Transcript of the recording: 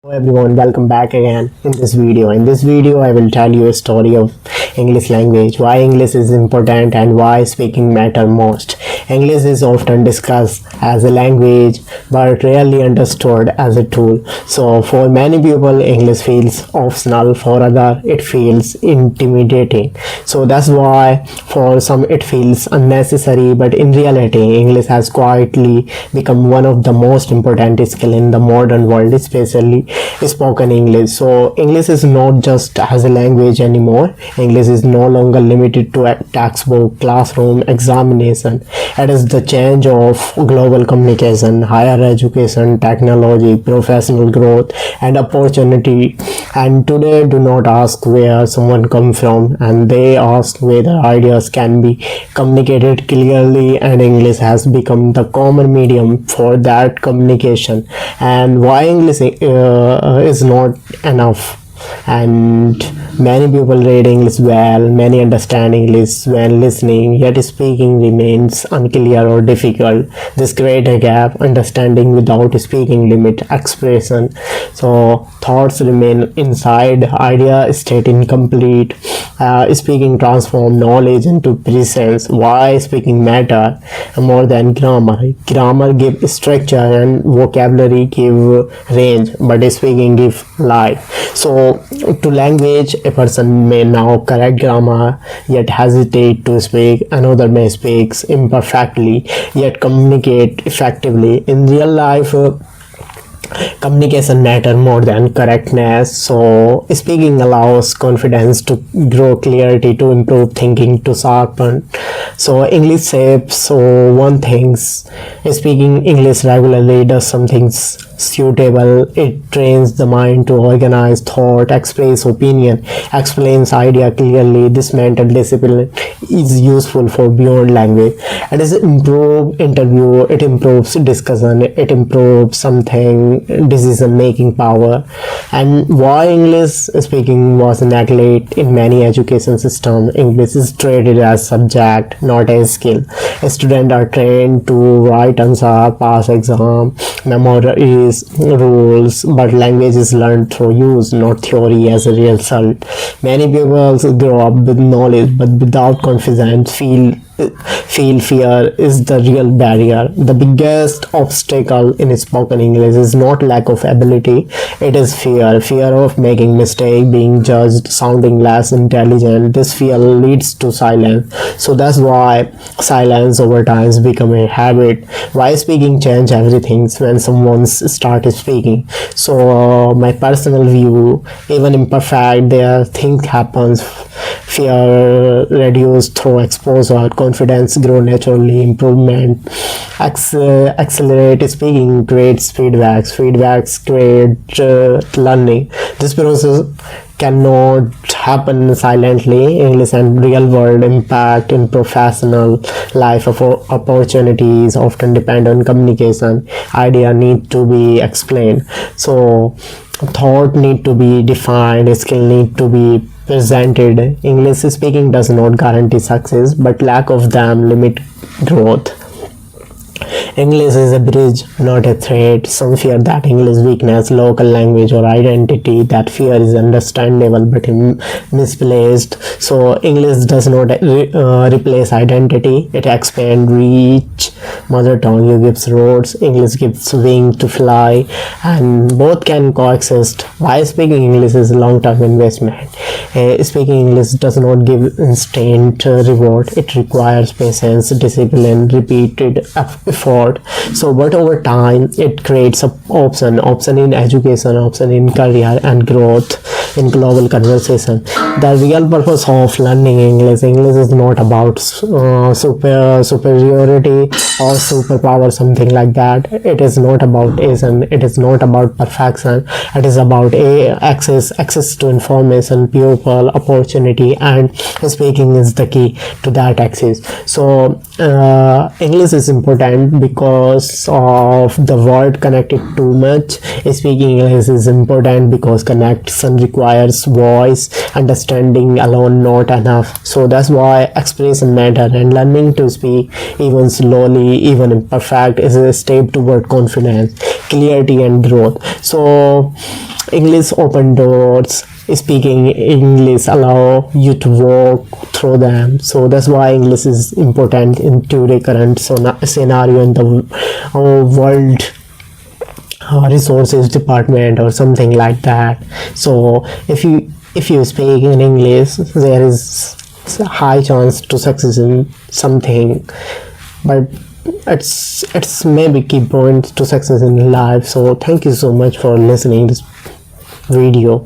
Hello everyone, welcome back again in this video. In this video, I will tell you a story of English language, why English is important and why speaking matter most. English is often discussed as a language but rarely understood as a tool. So for many people, English feels optional, for others it feels intimidating. So that's why for some it feels unnecessary, but in reality, English has quietly become one of the most important skills in the modern world, especially spoken English. So English is not just as a language anymore. English is no longer limited to a textbook, classroom, examination. It is the change of global communication, higher education, technology, professional growth, and opportunity. And today, do not ask where someone comes from, and they ask whether ideas can be communicated clearly, and English has become the common medium for that communication. And why English is not enough, and many people read English well, many understand English when listening, yet speaking remains unclear or difficult. This creates a gap. Understanding without speaking limit expression, so thoughts remain inside, idea state incomplete. Speaking transform knowledge into presence. Why speaking matter more than grammar give structure and vocabulary give range, but speaking give life. So to language, a person may now correct grammar yet hesitate to speak. Another may speak imperfectly yet communicate effectively. In real life, communication matter more than correctness. So speaking allows confidence to grow, clarity to improve, thinking to sharpen. So English shapes. So one things, speaking English regularly does some things suitable. It trains the mind to organize thought, express opinion, explains idea clearly. This mental discipline is useful for beyond language. It is improve interview, it improves discussion, it improves something decision making power. And why English speaking was neglected in many education systems. English is treated as subject, not as skill. Students are trained to write answer, pass exam, memorize rules, but language is learned through use, not theory. As a result, many people grow up with knowledge but without confidence. Feel fear is the real barrier. The biggest obstacle in spoken English is not lack of ability, it is fear of making mistake, being judged, sounding less intelligent. This fear leads to silence. So that's why silence over time become a habit. Why speaking change everything when someone starts speaking. So my personal view, even imperfect, there thing happens. Fear reduced through exposure, confidence grow naturally, improvement accelerate. Speaking creates feedbacks create learning. This process cannot happen silently. English and real world impact in professional life of opportunities often depend on communication. Idea need to be explained, so thought need to be defined, skill need to be presented. English speaking does not guarantee success, but lack of them limit growth. English is a bridge, not a threat. Some fear that English weakness, local language or identity. That fear is understandable but misplaced. So English does not replace identity. It expands reach. Mother tongue gives roads, English gives wing to fly, and both can coexist. Why speaking English is a long-term investment. Speaking English does not give instant reward. It requires patience, discipline, repeated effort. So but over time it creates an option in education, option in career, and growth in global conversation. The real purpose of learning English is not about superiority or superpower, something like that. It is not about Asian, it is not about perfection. It is about access to information, people, opportunity, and speaking is the key to that access. So English is important because of the word connected too much. Speaking English is important because connection requires requires voice understanding alone not enough. So that's why expression matter, and learning to speak even slowly, even imperfect, is a step toward confidence, clarity, and growth. So English open doors. Speaking English allow you to walk through them. So that's why English is important in today's current scenario in the world resources department or something like that. So if you speak in English, there is a high chance to success in something, but it's maybe key point to success in life. So thank you so much for listening this video.